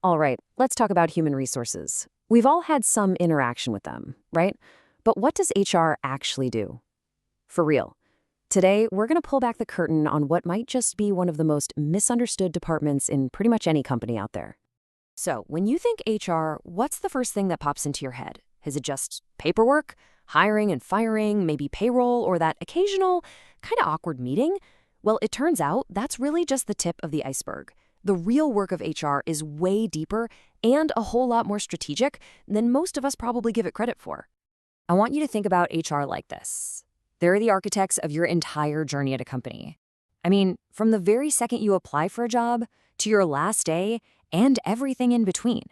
All right, let's talk about human resources. We've all had some interaction with them, right? But what does HR actually do? For real. Today, we're going to pull back the curtain on what might just be one of the most misunderstood departments in pretty much any company out there. So, when you think HR, what's the first thing that pops into your head? Is it just paperwork, hiring and firing, maybe payroll, or that occasional, kind of awkward meeting? Well, it turns out that's really just the tip of the iceberg. The real work of HR is way deeper and a whole lot more strategic than most of us probably give it credit for. I want you to think about HR like this. They're the architects of your entire journey at a company. I mean, from the very second you apply for a job to your last day and everything in between.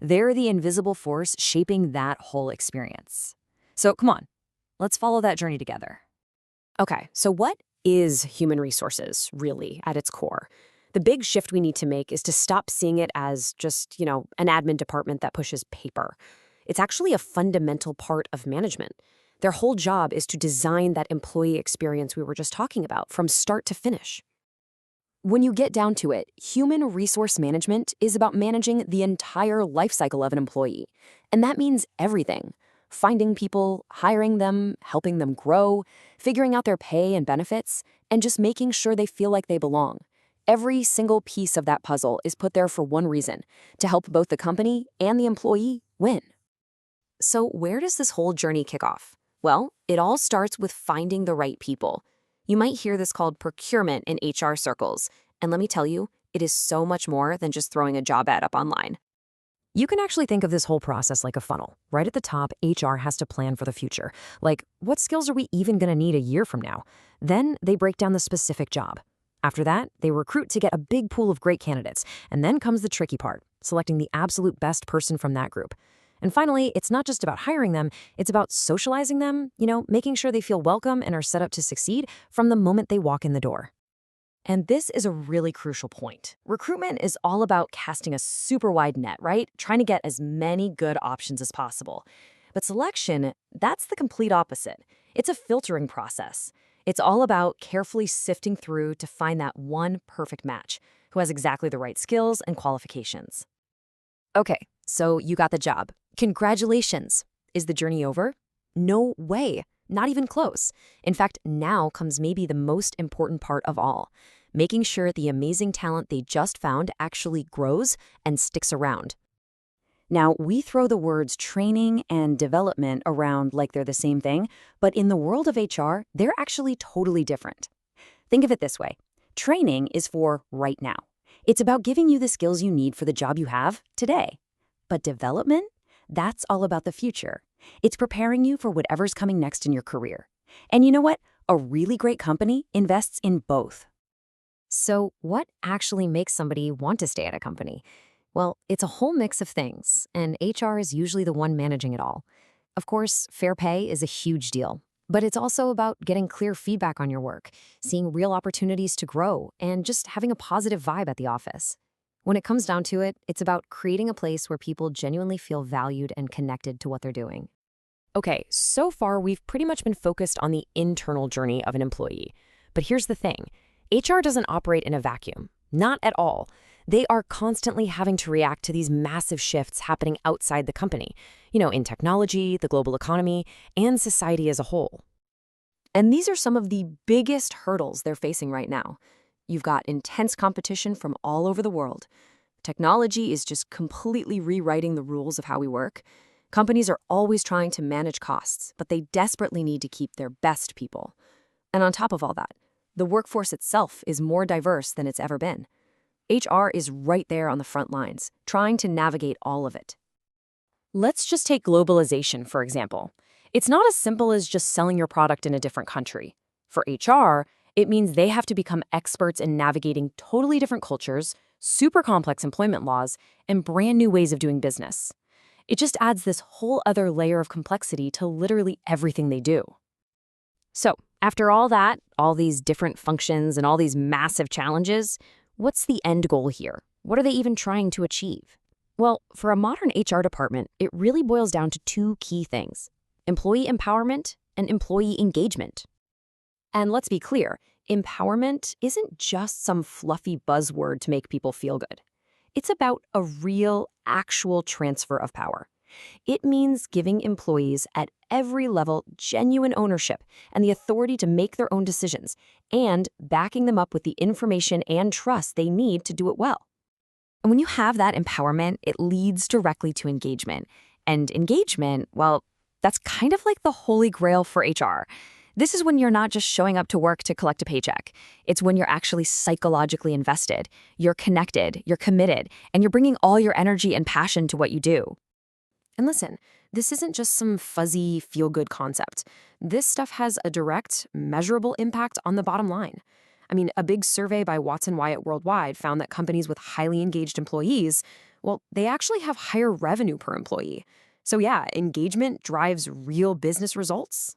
They're the invisible force shaping that whole experience. So come on, let's follow that journey together. Okay, so what is human resources, really, at its core? The big shift we need to make is to stop seeing it as just, an admin department that pushes paper. It's actually a fundamental part of management. Their whole job is to design that employee experience we were just talking about from start to finish. When you get down to it, human resource management is about managing the entire life cycle of an employee. And that means everything. Finding people, hiring them, helping them grow, figuring out their pay and benefits, and just making sure they feel like they belong. Every single piece of that puzzle is put there for one reason, to help both the company and the employee win. So where does this whole journey kick off? Well, it all starts with finding the right people. You might hear this called procurement in HR circles, and let me tell you, it is so much more than just throwing a job ad up online. You can actually think of this whole process like a funnel. Right at the top, HR has to plan for the future. Like, what skills are we even going to need a year from now? Then they break down the specific job. After that, they recruit to get a big pool of great candidates. And then comes the tricky part, selecting the absolute best person from that group. And finally, it's not just about hiring them, it's about socializing them, making sure they feel welcome and are set up to succeed from the moment they walk in the door. And this is a really crucial point. Recruitment is all about casting a super wide net, right? Trying to get as many good options as possible. But selection, that's the complete opposite. It's a filtering process. It's all about carefully sifting through to find that one perfect match who has exactly the right skills and qualifications. Okay, so you got the job. Congratulations. Is the journey over? No way. Not even close. In fact, now comes maybe the most important part of all, making sure the amazing talent they just found actually grows and sticks around. Now, we throw the words training and development around like they're the same thing, but in the world of HR, they're actually totally different. Think of it this way. Training is for right now. It's about giving you the skills you need for the job you have today. But development? That's all about the future. It's preparing you for whatever's coming next in your career. And you know what? A really great company invests in both. So what actually makes somebody want to stay at a company? Well, it's a whole mix of things, and HR is usually the one managing it all. Of course, fair pay is a huge deal, but it's also about getting clear feedback on your work, seeing real opportunities to grow, and just having a positive vibe at the office. When it comes down to it, it's about creating a place where people genuinely feel valued and connected to what they're doing. Okay, so far we've pretty much been focused on the internal journey of an employee. But here's the thing. HR doesn't operate in a vacuum. Not at all. They are constantly having to react to these massive shifts happening outside the company, in technology, the global economy, and society as a whole. And these are some of the biggest hurdles they're facing right now. You've got intense competition from all over the world. Technology is just completely rewriting the rules of how we work. Companies are always trying to manage costs, but they desperately need to keep their best people. And on top of all that, the workforce itself is more diverse than it's ever been. HR is right there on the front lines, trying to navigate all of it. Let's just take globalization, for example. It's not as simple as just selling your product in a different country. For HR, it means they have to become experts in navigating totally different cultures, super complex employment laws, and brand new ways of doing business. It just adds this whole other layer of complexity to literally everything they do. So, after all that, all these different functions and all these massive challenges, what's the end goal here? What are they even trying to achieve? Well, for a modern HR department, it really boils down to two key things: employee empowerment and employee engagement. And let's be clear, empowerment isn't just some fluffy buzzword to make people feel good. It's about a real, actual transfer of power. It means giving employees at every level genuine ownership and the authority to make their own decisions, and backing them up with the information and trust they need to do it well. And when you have that empowerment, it leads directly to engagement. And engagement, well, that's kind of like the holy grail for HR. This is when you're not just showing up to work to collect a paycheck. It's when you're actually psychologically invested, you're connected, you're committed, and you're bringing all your energy and passion to what you do. And listen, this isn't just some fuzzy, feel-good concept. This stuff has a direct, measurable impact on the bottom line. I mean, a big survey by Watson Wyatt Worldwide found that companies with highly engaged employees, well, they actually have higher revenue per employee. So yeah, engagement drives real business results.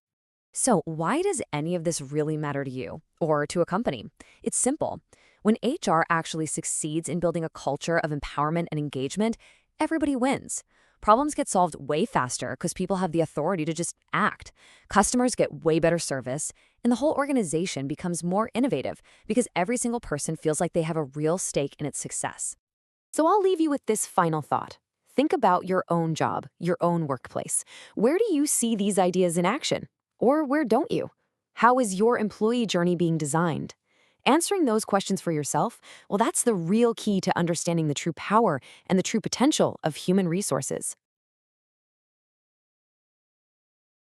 So why does any of this really matter to you or to a company? It's simple. When HR actually succeeds in building a culture of empowerment and engagement, everybody wins. Problems get solved way faster because people have the authority to just act. Customers get way better service, and the whole organization becomes more innovative because every single person feels like they have a real stake in its success. So I'll leave you with this final thought. Think about your own job, your own workplace. Where do you see these ideas in action? Or where don't you? How is your employee journey being designed? Answering those questions for yourself, well, that's the real key to understanding the true power and the true potential of human resources.